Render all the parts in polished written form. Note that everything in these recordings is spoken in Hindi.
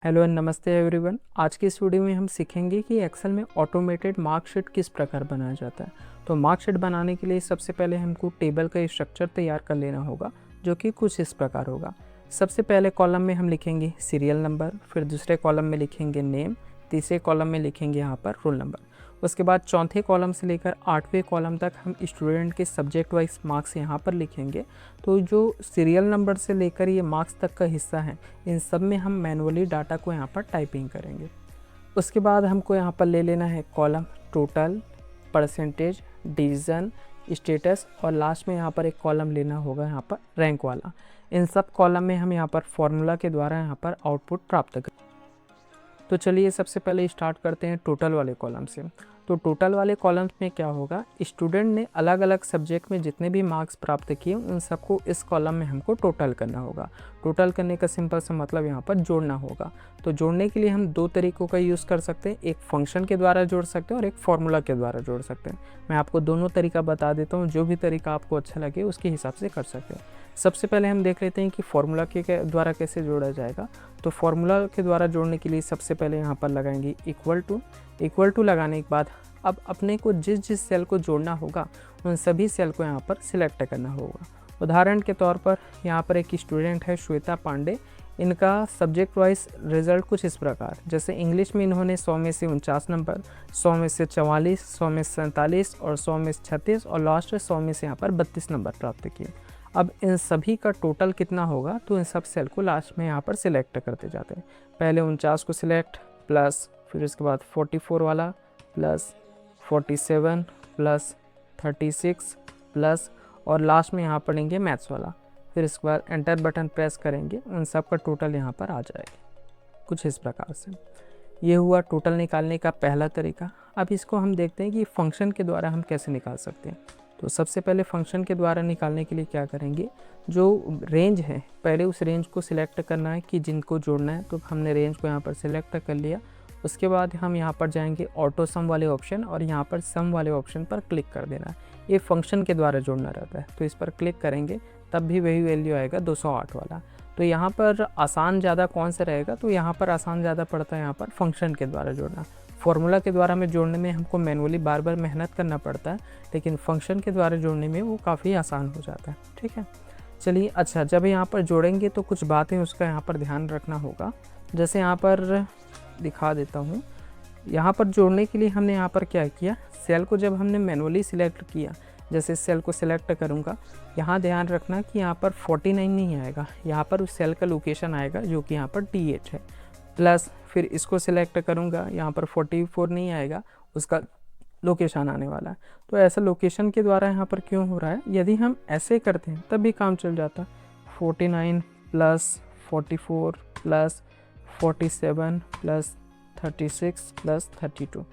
हेलो एंड नमस्ते एवरीवन। आज की इस वीडियो में हम सीखेंगे कि एक्सेल में ऑटोमेटेड मार्कशीट किस प्रकार बनाया जाता है। तो मार्कशीट बनाने के लिए सबसे पहले हमको टेबल का स्ट्रक्चर तैयार कर लेना होगा, जो कि कुछ इस प्रकार होगा। सबसे पहले कॉलम में हम लिखेंगे सीरियल नंबर, फिर दूसरे कॉलम में लिखेंगे नेम, तीसरे कॉलम में लिखेंगे यहाँ पर रोल नंबर। उसके बाद चौथे कॉलम से लेकर 8वें कॉलम तक हम स्टूडेंट के सब्जेक्ट वाइज मार्क्स यहाँ पर लिखेंगे। तो जो सीरियल नंबर से लेकर ये मार्क्स तक का हिस्सा है, इन सब में हम मैनुअली डाटा को यहाँ पर टाइपिंग करेंगे। उसके बाद हमको यहाँ पर ले लेना है column total, percentage, division, status और लास्ट में यहाँ पर एक कॉलम लेना होगा यहाँ पर रैंक वाला। इन सब कॉलम में हम यहाँ पर फॉर्मूला के द्वारा यहाँ पर आउटपुट प्राप्त करें। तो चलिए सबसे पहले स्टार्ट करते हैं टोटल वाले कॉलम से। तो टोटल वाले कॉलम्स में क्या होगा, स्टूडेंट ने अलग अलग सब्जेक्ट में जितने भी मार्क्स प्राप्त किए उन सबको इस कॉलम में हमको टोटल करना होगा। टोटल करने का सिंपल सा मतलब यहाँ पर जोड़ना होगा। तो जोड़ने के लिए हम दो तरीकों का यूज़ कर सकते हैं, एक फंक्शन के द्वारा जोड़ सकते हैं और एक फार्मूला के द्वारा जोड़ सकते हैं। मैं आपको दोनों तरीका बता देता हूँ, जो भी तरीका आपको अच्छा लगे उसके हिसाब से कर सकते हैं। सबसे पहले हम देख लेते हैं कि फार्मूला के द्वारा कैसे जोड़ा जाएगा। तो फार्मूला के द्वारा जोड़ने के लिए सबसे पहले यहाँ पर लगाएंगे इक्वल टू लगाने के बाद अब अपने को जिस जिस सेल को जोड़ना होगा उन सभी सेल को यहाँ पर सिलेक्ट करना होगा। उदाहरण के तौर पर यहाँ पर एक स्टूडेंट है श्वेता पांडे। इनका सब्जेक्ट वाइज रिजल्ट कुछ इस प्रकार, जैसे इंग्लिश में इन्होंने 100 में से 49 नंबर, 100 में से 44, 100 में से 47 और 100 में से 36 और लास्ट 100 में से यहाँ पर 32 नंबर प्राप्त किए। अब इन सभी का टोटल कितना होगा, तो इन सब सेल को लास्ट में यहाँ पर सिलेक्ट करते जाते हैं। पहले 49 को सिलेक्ट प्लस, फिर उसके बाद 44 वाला प्लस, 47 प्लस, 36 प्लस और लास्ट में यहाँ पढ़ेंगे मैथ्स वाला। फिर इसके बाद एंटर बटन प्रेस करेंगे, उन सब का टोटल यहाँ पर आ जाएगा कुछ इस प्रकार से। ये हुआ टोटल निकालने का पहला तरीका। अब इसको हम देखते हैं कि फंक्शन के द्वारा हम कैसे निकाल सकते हैं। तो सबसे पहले फंक्शन के द्वारा निकालने के लिए क्या करेंगे, जो रेंज है पहले उस रेंज को सिलेक्ट करना है कि जिनको जोड़ना है। तो हमने रेंज को यहाँ पर सिलेक्ट कर लिया। उसके बाद हम यहाँ पर जाएंगे ऑटो सम वाले ऑप्शन और यहाँ पर सम वाले ऑप्शन पर क्लिक कर देना है। ये फंक्शन के द्वारा जोड़ना रहता है, तो इस पर क्लिक करेंगे तब भी वही वैल्यू आएगा 208 वाला। तो यहाँ पर आसान ज़्यादा कौन सा रहेगा, तो यहाँ पर आसान ज़्यादा पड़ता है यहाँ पर फंक्शन के द्वारा जोड़ना। फॉर्मूला के द्वारा में जोड़ने में हमको मैनुअली बार बार मेहनत करना पड़ता है, लेकिन फंक्शन के द्वारा जोड़ने में वो काफ़ी आसान हो जाता है। ठीक है, चलिए अच्छा, जब यहाँ पर जोड़ेंगे तो कुछ बातें उसका यहाँ पर ध्यान रखना होगा। जैसे यहाँ पर दिखा देता हूँ, यहाँ पर जोड़ने के लिए हमने यहाँ पर क्या किया, सेल को जब हमने मैनुअली सिलेक्ट किया, जैसे सेल को सिलेक्ट करूँगा, यहाँ ध्यान रखना कि यहाँ पर 49 नहीं आएगा, यहाँ पर उस सेल का लोकेशन आएगा जो कि यहाँ पर D8 है। प्लस फिर इसको सिलेक्ट करूँगा, यहाँ पर 44 नहीं आएगा, उसका लोकेशन आने वाला है। तो ऐसा लोकेशन के द्वारा यहाँ पर क्यों हो रहा है, यदि हम ऐसे करते हैं तब भी काम चल जाता। 49 प्लस 44 प्लस 47 प्लस 36 प्लस 32,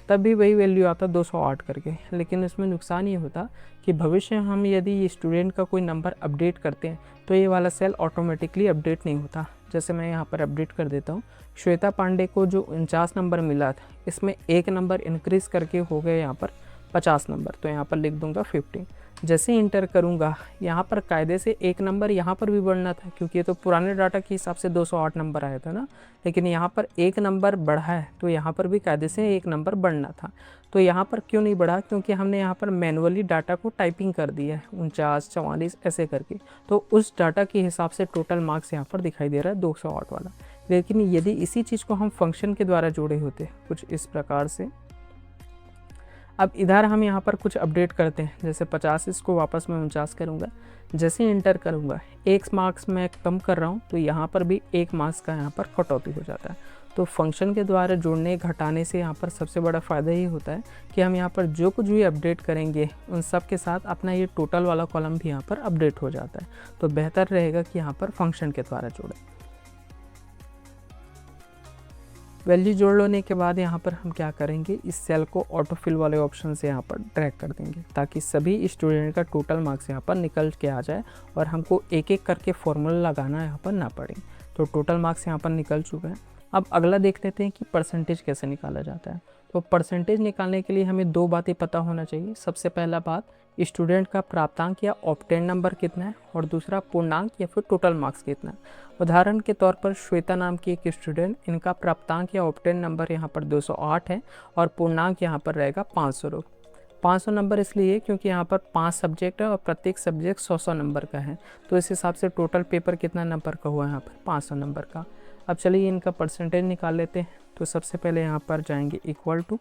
तब भी वही वैल्यू आता 208 करके। लेकिन इसमें नुकसान ये होता कि भविष्य हम यदि स्टूडेंट का कोई नंबर अपडेट करते हैं तो ये वाला सेल ऑटोमेटिकली अपडेट नहीं होता। जैसे मैं यहाँ पर अपडेट कर देता हूँ, श्वेता पांडे को जो 49 नंबर मिला था, इसमें एक नंबर इंक्रीज़ करके हो गए यहाँ पर 50 नंबर। तो यहाँ पर लिख दूंगा 50। जैसे इंटर करूँगा, यहाँ पर कायदे से एक नंबर यहाँ पर भी बढ़ना था, क्योंकि ये तो पुराने डाटा के हिसाब से 208 नंबर आया था ना, लेकिन यहाँ पर एक नंबर बढ़ा है, तो यहाँ पर भी कायदे से एक नंबर बढ़ना था। तो यहाँ पर क्यों नहीं बढ़ा, क्योंकि हमने यहाँ पर मैनुअली डाटा को टाइपिंग कर दिया है 49 44 ऐसे करके। तो उस डाटा के हिसाब से टोटल मार्क्स यहाँ पर दिखाई दे रहा है 208 वाला। लेकिन यदि इसी चीज़ को हम फंक्शन के द्वारा जोड़े होते कुछ इस प्रकार से, अब इधर हम यहाँ पर कुछ अपडेट करते हैं। जैसे 50 इसको वापस मैं 49 करूँगा, जैसे इंटर करूँगा, एक मार्क्स मैं कम कर रहा हूँ, तो यहाँ पर भी एक मार्क्स का यहाँ पर कटौती हो जाता है। तो फंक्शन के द्वारा जोड़ने घटाने से यहाँ पर सबसे बड़ा फ़ायदा ये होता है कि हम यहाँ पर जो कुछ भी अपडेट करेंगे उन सब के साथ अपना ये टोटल वाला कॉलम भी यहाँ पर अपडेट हो जाता है। तो बेहतर रहेगा कि यहाँ पर फंक्शन के द्वारा जोड़ें। वैल्यू जोड़ लेने के बाद यहाँ पर हम क्या करेंगे, इस सेल को ऑटो फिल वाले ऑप्शन से यहाँ पर ड्रैग कर देंगे, ताकि सभी स्टूडेंट का टोटल मार्क्स यहाँ पर निकल के आ जाए और हमको एक एक करके फॉर्मूला लगाना यहाँ पर ना पड़े। तो टोटल मार्क्स यहाँ पर निकल चुके हैं। अब अगला देख लेते हैं कि परसेंटेज कैसे निकाला जाता है। तो परसेंटेज निकालने के लिए हमें दो बातें पता होना चाहिए। सबसे पहला बात, स्टूडेंट का प्राप्तांक या ऑब्टेन नंबर कितना है, और दूसरा पूर्णांक या फिर टोटल मार्क्स कितना है। उदाहरण के तौर पर श्वेता नाम की एक स्टूडेंट, इनका प्राप्तांक या ऑब्टेन नंबर यहाँ पर 208 है और पूर्णांक यहाँ पर रहेगा 500 नंबर इसलिए क्योंकि यहाँ पर 5 सब्जेक्ट है और प्रत्येक सब्जेक्ट 100 नंबर का है। तो इस हिसाब से टोटल पेपर कितना नंबर का हुआ है यहाँ पर 500 नंबर का। अब चलिए इनका परसेंटेज निकाल लेते हैं। तो सबसे पहले यहाँ पर जाएंगे इक्वल टू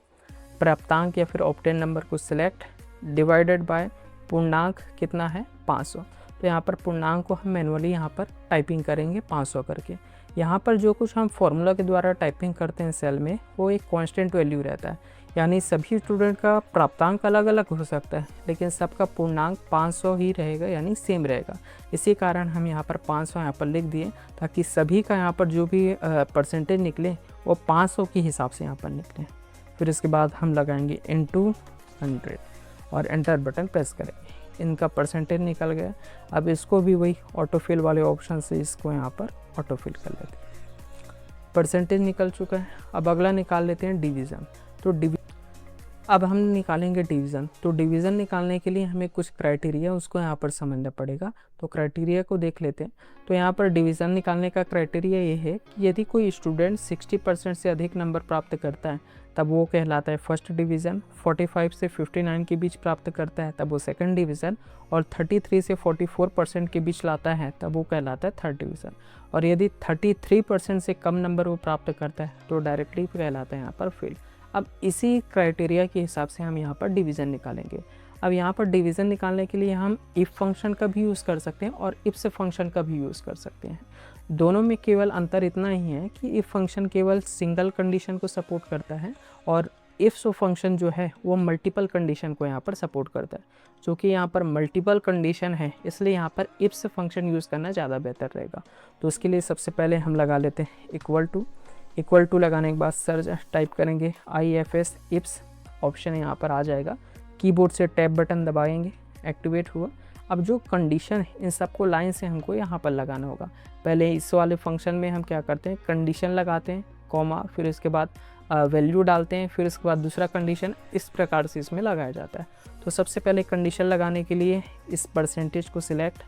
प्राप्तांक या फिर ऑब्टेन नंबर को सिलेक्ट डिवाइडेड बाय पूर्णांक कितना है 500। तो यहाँ पर पूर्णांक को हम मैनुअली यहाँ पर टाइपिंग करेंगे 500 करके। यहाँ पर जो कुछ हम फॉर्मूला के द्वारा टाइपिंग करते हैं सेल में वो एक कांस्टेंट वैल्यू रहता है, यानी सभी स्टूडेंट का प्राप्तांक अलग अलग हो सकता है लेकिन सबका पूर्णांक 500 ही रहेगा, यानी सेम रहेगा। इसी कारण हम यहाँ पर 500 यहाँ पर लिख दिए ताकि सभी का यहाँ पर जो भी परसेंटेज निकले वो 500 के हिसाब से यहाँ पर निकले। फिर इसके बाद हम लगाएंगे इनटू 100 और एंटर बटन प्रेस करेंगे। इनका परसेंटेज निकल गया। अब इसको भी वही ऑटोफिल वाले ऑप्शन से इसको यहाँ पर ऑटोफिल कर लेते हैं। परसेंटेज निकल चुका है। अब अगला निकाल लेते हैं डिवीज़न। तो अब हम निकालेंगे डिवीज़न। तो डिवीज़न निकालने के लिए हमें कुछ क्राइटेरिया उसको यहाँ पर समझना पड़ेगा। तो क्राइटेरिया को देख लेते हैं। तो यहाँ पर डिवीज़न निकालने का क्राइटेरिया ये है कि यदि कोई स्टूडेंट 60% से अधिक नंबर प्राप्त करता है तब वो कहलाता है फर्स्ट डिवीज़न, 45 से 59 के बीच प्राप्त करता है तब वो सेकंड डिवीज़न, और 33 से 44% के बीच लाता है तब वो कहलाता है थर्ड डिवीज़न, और यदि 33% से कम नंबर वो प्राप्त करता है तो डायरेक्टली कहलाता है यहाँ पर फेल। अब इसी क्राइटेरिया के हिसाब से हम यहाँ पर डिवीज़न निकालेंगे। अब यहाँ पर डिवीज़न निकालने के लिए हम इफ़ फंक्शन का भी यूज़ कर सकते हैं और इफ्स फंक्शन का भी यूज़ कर सकते हैं। दोनों में केवल अंतर इतना ही है कि इफ़ फंक्शन केवल सिंगल कंडीशन को सपोर्ट करता है और इफ्स फंक्शन जो है वो मल्टीपल कंडीशन को यहाँ पर सपोर्ट करता है। जो कि यहाँ पर मल्टीपल कंडीशन है इसलिए यहाँ पर इफ्स फंक्शन यूज़ करना ज़्यादा बेहतर रहेगा। तो उसके लिए सबसे पहले हम लगा लेते हैं इक्वल टू लगाने के बाद सर्च टाइप करेंगे IFS इफ्स, ऑप्शन यहाँ पर आ जाएगा। कीबोर्ड से टैब बटन दबाएंगे, एक्टिवेट हुआ। अब जो कंडीशन है इन सबको लाइन से हमको यहाँ पर लगाना होगा। पहले इस वाले फंक्शन में हम क्या करते हैं, कंडीशन लगाते हैं कॉमा, फिर इसके बाद वैल्यू डालते हैं, फिर इसके बाद दूसरा कंडीशन, इस प्रकार से इसमें लगाया जाता है। तो सबसे पहले कंडीशन लगाने के लिए इस परसेंटेज को सिलेक्ट।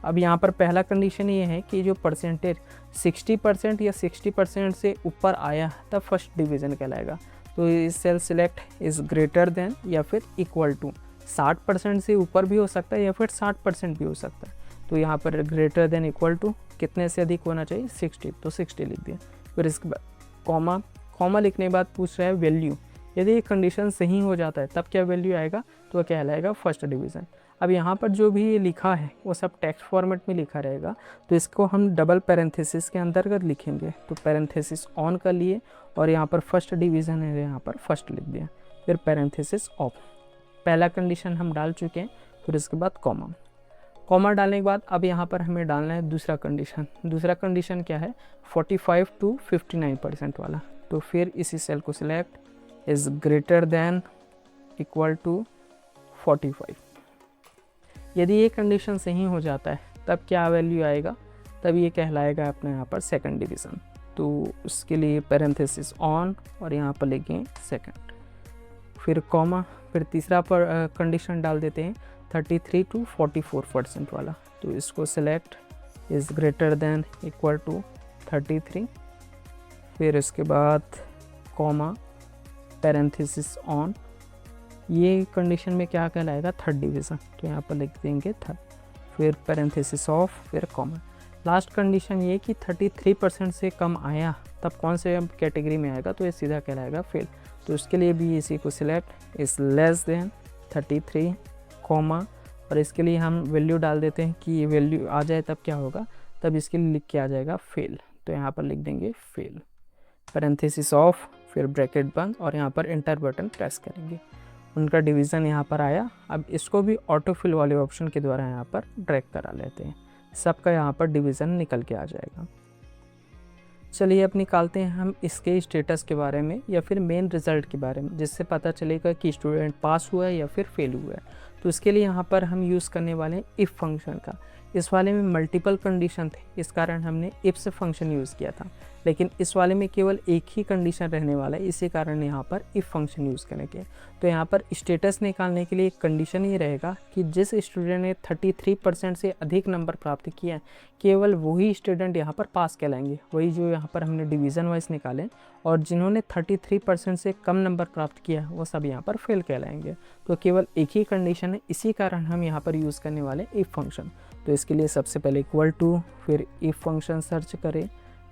अब यहाँ पर पहला कंडीशन ये है कि जो परसेंटेज 60% या 60% से ऊपर आया तब फर्स्ट डिवीज़न कहलाएगा। तो इस cell select is greater than या फिर इक्वल टू, 60% से ऊपर भी हो सकता है या फिर 60% भी हो सकता है। तो यहाँ पर ग्रेटर देन इक्वल टू कितने से अधिक होना चाहिए 60, तो 60 लिख दिया। फिर इसके बाद कॉमा लिखने के बाद पूछ रहा है वैल्यू। यदि ये कंडीशन सही हो जाता है तब क्या वैल्यू आएगा, तो कहलाएगा फर्स्ट डिवीज़न। अब यहाँ पर जो भी ये लिखा है वो सब टेक्स्ट फॉर्मेट में लिखा रहेगा, तो इसको हम डबल पैरेंथेसिस के अंतर्गत लिखेंगे। तो पैरेंथेसिस ऑन कर लिए और यहाँ पर फर्स्ट डिवीज़न है, यहाँ पर फर्स्ट लिख दिया, फिर पैरेंथेसिस ऑफ। पहला कंडीशन हम डाल चुके हैं। फिर इसके बाद कॉमा डालने के बाद अब यहाँ पर हमें डालना है दूसरा कंडीशन क्या है, 45 to 59% वाला। तो फिर इसी सेल को select is greater than equal to 45। यदि ये कंडीशन सही हो जाता है तब क्या वैल्यू आएगा, तब ये कहलाएगा अपने यहाँ पर सेकंड डिवीज़न। तो उसके लिए पैरेंथेसिस ऑन और यहाँ पर लिखें सेकंड, फिर कॉमा, फिर तीसरा पर कंडीशन डाल देते हैं 33 to 44% वाला। तो इसको select is greater than equal to 33, फिर इसके बाद कॉमा, पैरेंथेसिस ऑन। ये कंडीशन में क्या कहलाएगा, थर्ड डिवीज़न। तो यहाँ पर लिख देंगे थर्ड, फिर पैरेंथेसिस ऑफ, फिर कॉमा। लास्ट कंडीशन ये कि 33% से कम आया तब कौन से कैटेगरी में आएगा, तो ये सीधा कहलाएगा फेल। तो उसके लिए भी इसी को select is less than 33 comma, और इसके लिए हम वैल्यू डाल देते हैं कि ये वैल्यू आ जाए तब क्या होगा, तब इसके लिए लिख के आ जाएगा फेल। तो यहाँ पर लिख देंगे फेल, पैरेंथेसिस ऑफ, फिर ब्रैकेट बंद और यहाँ पर एंटर बटन प्रेस करेंगे। उनका डिवीज़न यहाँ पर आया। अब इसको भी ऑटोफिल वाले ऑप्शन के द्वारा यहाँ पर ड्रैग करा लेते हैं, सबका यहाँ पर डिवीज़न निकल के आ जाएगा। चलिए अब निकालते हैं हम इसके स्टेटस के बारे में या फिर मेन रिज़ल्ट के बारे में, जिससे पता चलेगा कि स्टूडेंट पास हुआ है या फिर फेल हुआ है। तो इसके लिए यहाँ पर हम यूज़ करने वाले हैं इफ़ फंक्शन का। इस वाले में मल्टीपल कंडीशन थे, इस कारण हमने इफ फंक्शन यूज़ किया था, लेकिन इस वाले में केवल एक ही कंडीशन रहने वाला है, इसी कारण यहाँ पर इफ़ फंक्शन यूज़ करेंगे। तो यहाँ पर स्टेटस निकालने के लिए एक कंडीशन ये रहेगा कि जिस स्टूडेंट ने 33% से अधिक नंबर प्राप्त किया है, केवल वही स्टूडेंट यहाँ पर पास कहलाएंगे, वही जो यहाँ पर हमने डिवीज़न वाइज निकाले, और जिन्होंने 33% से कम नंबर प्राप्त किया है वो सब यहाँ पर फेल कहलाएंगे। तो केवल एक ही कंडीशन है, इसी कारण हम यहाँ पर यूज़ करने वाले इफ़ फंक्शन। तो इसके लिए सबसे पहले इक्वल टू, फिर इफ़ फंक्शन सर्च करें,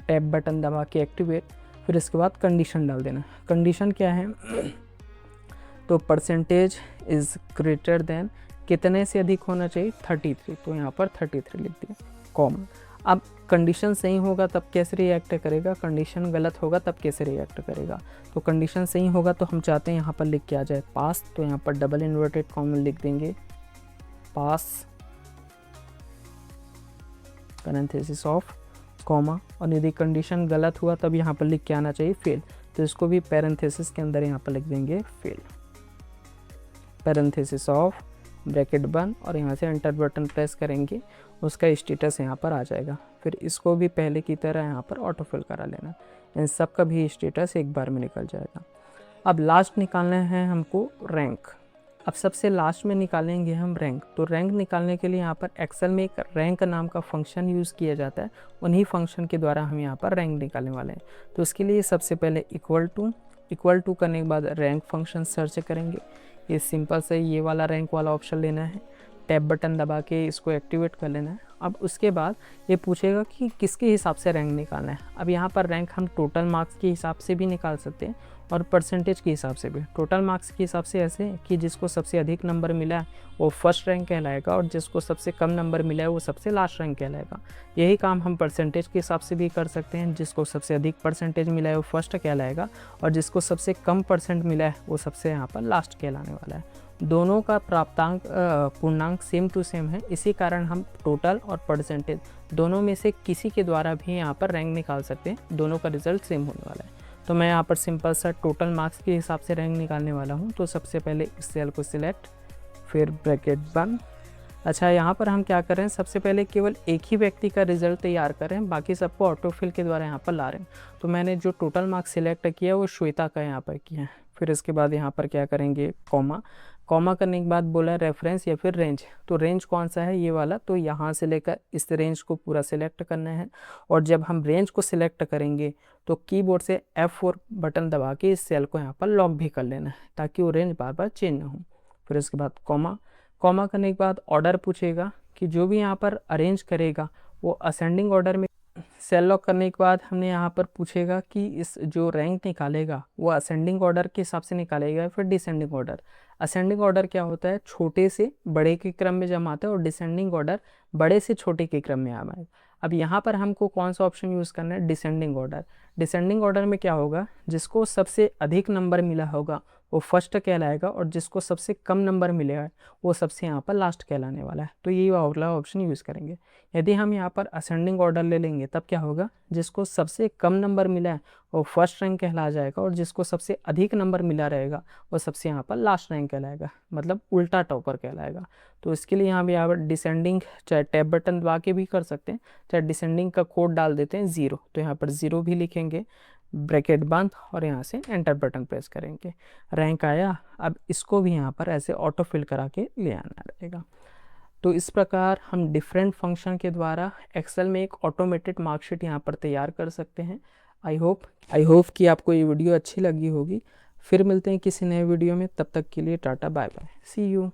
टैब बटन दबा के एक्टिवेट, फिर इसके बाद कंडीशन डाल देना। कंडीशन क्या है, तो परसेंटेज इज़ ग्रेटर देन, कितने से अधिक होना चाहिए, 33, तो यहाँ पर 33 लिख दिया, कॉमन। अब कंडीशन सही होगा तब कैसे रिएक्ट करेगा, कंडीशन गलत होगा तब कैसे रिएक्ट करेगा। तो कंडीशन सही होगा तो हम चाहते हैं यहाँ पर लिख के आ जाए पास, तो यहाँ पर डबल इन्वर्टेड कॉमन लिख देंगे, पास पैरेंथेसिस ऑफ कॉमा, और यदि कंडीशन गलत हुआ तब यहाँ पर लिख के आना चाहिए फेल, तो इसको भी पैरेंथेसिस के अंदर यहाँ पर लिख देंगे फेल, पैरेंथेसिस ऑफ ब्रैकेट बंद, और यहाँ से एंटर बटन प्रेस करेंगे, उसका स्टेटस यहाँ पर आ जाएगा। फिर इसको भी पहले की तरह यहाँ पर ऑटो फिल करा लेना, इन सब का भी स्टेटस एक बार में निकल जाएगा। अब लास्ट निकालना है हमको रैंक। अब सबसे लास्ट में निकालेंगे हम रैंक। तो रैंक निकालने के लिए यहाँ पर एक्सेल में एक रैंक नाम का फंक्शन यूज़ किया जाता है, उन्हीं फंक्शन के द्वारा हम यहाँ पर रैंक निकालने वाले हैं। तो इसके लिए सबसे पहले इक्वल टू करने के बाद रैंक फंक्शन सर्च करेंगे। ये सिंपल से ये वाला रैंक वाला ऑप्शन लेना है, टैब बटन दबा के इसको एक्टिवेट कर लेना है। अब उसके बाद ये पूछेगा कि किसके हिसाब से रैंक निकालना है। अब यहाँ पर रैंक हम टोटल मार्क्स के हिसाब से भी निकाल सकते हैं और परसेंटेज के हिसाब से भी। टोटल मार्क्स के हिसाब से ऐसे कि जिसको सबसे अधिक नंबर मिला है वो फर्स्ट रैंक कहलाएगा, और जिसको सबसे कम नंबर मिला है वो सबसे लास्ट रैंक कहलाएगा। यही काम हम परसेंटेज के हिसाब से भी कर सकते हैं, जिसको सबसे अधिक परसेंटेज मिला है वो फर्स्ट कहलाएगा, और जिसको सबसे कम परसेंट मिला है वो सबसे यहाँ पर लास्ट कहलाने वाला है। दोनों का प्राप्तांक पूर्णांक सेम टू सेम है, इसी कारण हम टोटल और परसेंटेज दोनों में से किसी के द्वारा भी यहाँ पर रैंक निकाल सकते हैं, दोनों का रिजल्ट सेम होने वाला है। तो मैं यहाँ पर सिंपल सा टोटल मार्क्स के हिसाब से रैंक निकालने वाला हूँ। तो सबसे पहले इस सेल को सिलेक्ट, फिर ब्रैकेट बंद। अच्छा, यहाँ पर हम क्या कर रहे हैं, सबसे पहले केवल एक ही व्यक्ति का रिजल्ट तैयार कर रहे हैं, बाकी सबको ऑटोफिल के द्वारा यहाँ पर ला रहे हैं। तो मैंने जो टोटल मार्क्स सिलेक्ट किया वो श्वेता का यहाँ पर किया है। फिर इसके बाद यहाँ पर क्या करेंगे, कॉमा करने के बाद बोला रेफरेंस या फिर रेंज। तो रेंज कौन सा है, ये वाला, तो यहाँ से लेकर इस रेंज को पूरा सिलेक्ट करना है। और जब हम रेंज को सिलेक्ट करेंगे तो कीबोर्ड से F4 बटन दबा के इस सेल को यहाँ पर लॉक भी कर लेना है, ताकि वो रेंज बार बार चेंज ना हो। फिर इसके बाद कॉमा करने के बाद ऑर्डर पूछेगा कि जो भी यहाँ पर अरेंज करेगा वो असेंडिंग ऑर्डर में। सेल लॉक करने के बाद हमने यहाँ पर पूछेगा कि इस जो रैंक निकालेगा वो असेंडिंग ऑर्डर के हिसाब से निकालेगा या फिर डिसेंडिंग ऑर्डर। असेंडिंग ऑर्डर क्या होता है, छोटे से बड़े के क्रम में जमा आता है, और डिसेंडिंग ऑर्डर बड़े से छोटे के क्रम में आएगा। अब यहाँ पर हमको कौन सा ऑप्शन यूज़ करना है, डिसेंडिंग ऑर्डर। डिसेंडिंग ऑर्डर में क्या होगा, जिसको सबसे अधिक नंबर मिला होगा वो फर्स्ट कहलाएगा, और जिसको सबसे कम नंबर मिलेगा वो सबसे यहाँ पर लास्ट कहलाने वाला है। तो ये वाला ऑप्शन यूज़ करेंगे। यदि हम यहाँ पर असेंडिंग ऑर्डर ले लेंगे तब क्या होगा, जिसको सबसे कम नंबर मिला है वो फर्स्ट रैंक कहला जाएगा, और जिसको सबसे अधिक नंबर मिला रहेगा वो सबसे यहाँ पर लास्ट रैंक कहलाएगा, मतलब उल्टा टॉपर कहलाएगा। तो इसके लिए यहाँ पर डिसेंडिंग चाहे टैब बटन दबा के भी कर सकते हैं, चाहे डिसेंडिंग का कोड डाल देते हैं 0, तो यहाँ पर 0 भी लिखेंगे, ब्रैकेट बंद, और यहाँ से एंटर बटन प्रेस करेंगे। रैंक आया। अब इसको भी यहाँ पर ऐसे ऑटो फिल करा के ले आना रहेगा। तो इस प्रकार हम डिफरेंट फंक्शन के द्वारा एक्सेल में एक ऑटोमेटेड मार्कशीट यहाँ पर तैयार कर सकते हैं। आई होप कि आपको ये वीडियो अच्छी लगी होगी। फिर मिलते हैं किसी नए वीडियो में, तब तक के लिए tata bye bye, see you.